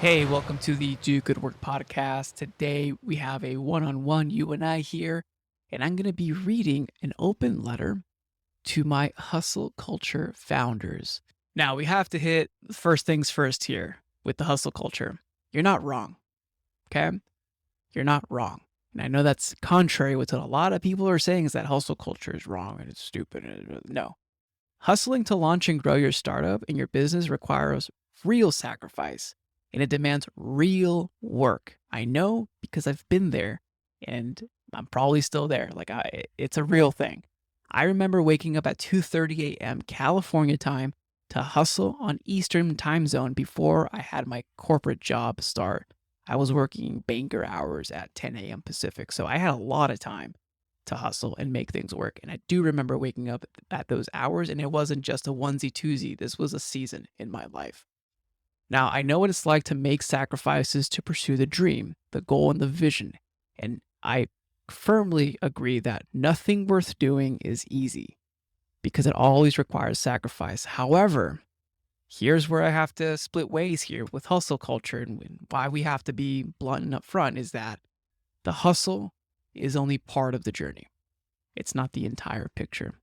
Hey, welcome to the Do Good Work podcast. Today we have a one-on-one, you and I here, and I'm going to be reading an open letter to my hustle culture founders. Now, we have to hit first things first here with the hustle culture. You're not wrong, okay? You're not wrong. And I know that's contrary to what a lot of people are saying is that hustle culture is wrong and it's stupid. No. Hustling to launch and grow your startup and your business requires real sacrifice and it demands real work. I know because I've been there and I'm probably still there. It's a real thing. I remember waking up at 2:30 a.m. California time to hustle on Eastern time zone before I had my corporate job start. I was working banker hours at 10 a.m. Pacific, so I had a lot of time to hustle and make things work. And I do remember waking up at those hours, and it wasn't just a onesie twosie. This was a season in my life. Now, I know what it's like to make sacrifices to pursue the dream, the goal, and the vision. And I firmly agree that nothing worth doing is easy because it always requires sacrifice. However, here's where I have to split ways here with hustle culture and why we have to be blunt and upfront is that the hustle is only part of the journey. It's not the entire picture.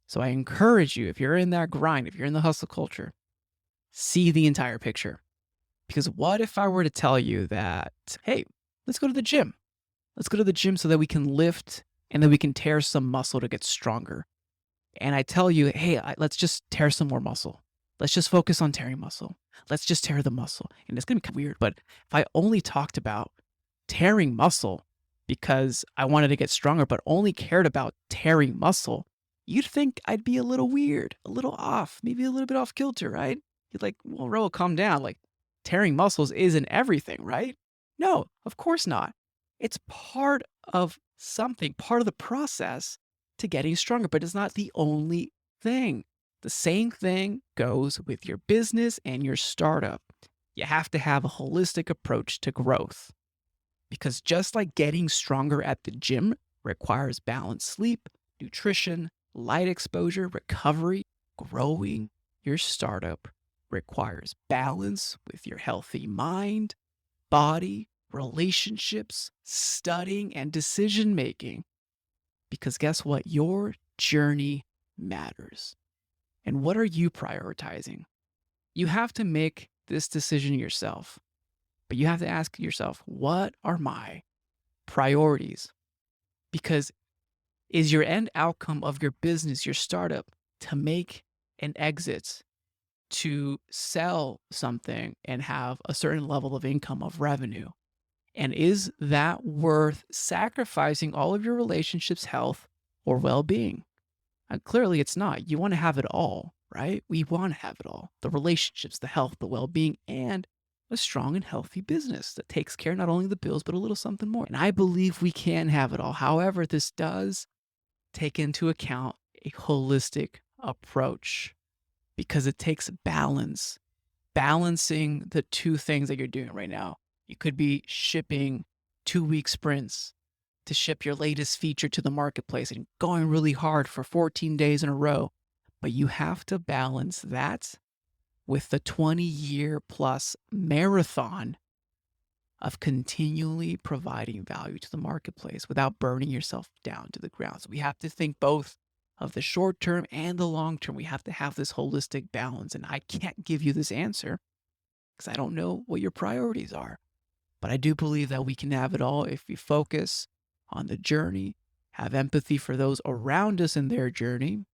So I encourage you, if you're in that grind, if you're in the hustle culture, see the entire picture. Because what if I were to tell you that, hey, let's go to the gym. Let's go to the gym so that we can lift and then we can tear some muscle to get stronger. And I tell you, hey, let's just tear some more muscle. Let's just focus on tearing muscle. Let's just tear the muscle. And it's going to be kind of weird, but if I only talked about tearing muscle because I wanted to get stronger, but only cared about tearing muscle, you'd think I'd be a little weird, a little off, maybe a little bit off kilter, right? You're like, well, Raul, calm down. Like tearing muscles isn't everything, right? No, of course not. It's part of something, part of the process to getting stronger, but it's not the only thing. The same thing goes with your business and your startup. You have to have a holistic approach to growth. Because just like getting stronger at the gym requires balanced sleep, nutrition, light exposure, recovery, growing your startup requires balance with your healthy mind, body, relationships, studying, and decision making. Because guess what? Your journey matters. And what are you prioritizing? You have to make this decision yourself. But you have to ask yourself, what are my priorities? Because is your end outcome of your business, your startup, to make an exit, to sell something and have a certain level of income, of revenue? And is that worth sacrificing all of your relationships, health, or well-being? Clearly, it's not. You want to have it all, right? We want to have it all. The relationships, the health, the well-being, and a strong and healthy business that takes care not only of the bills, but a little something more. And I believe we can have it all. However, this does take into account a holistic approach because it takes balance, balancing the two things that you're doing right now. You could be shipping 2-week sprints to ship your latest feature to the marketplace and going really hard for 14 days in a row. But you have to balance that with the 20-year plus marathon of continually providing value to the marketplace without burning yourself down to the ground. So we have to think both of the short term and the long term. We have to have this holistic balance. And I can't give you this answer because I don't know what your priorities are. But I do believe that we can have it all if we focus on the journey, have empathy for those around us in their journey,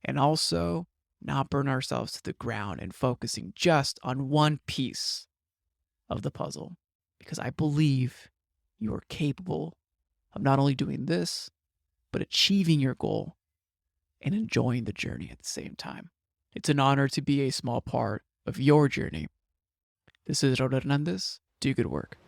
and also not burn ourselves to the ground and focusing just on one piece of the puzzle. Because I believe you are capable of not only doing this, but achieving your goal and enjoying the journey at the same time. It's an honor to be a small part of your journey. This is Raul Hernandez. Do good work.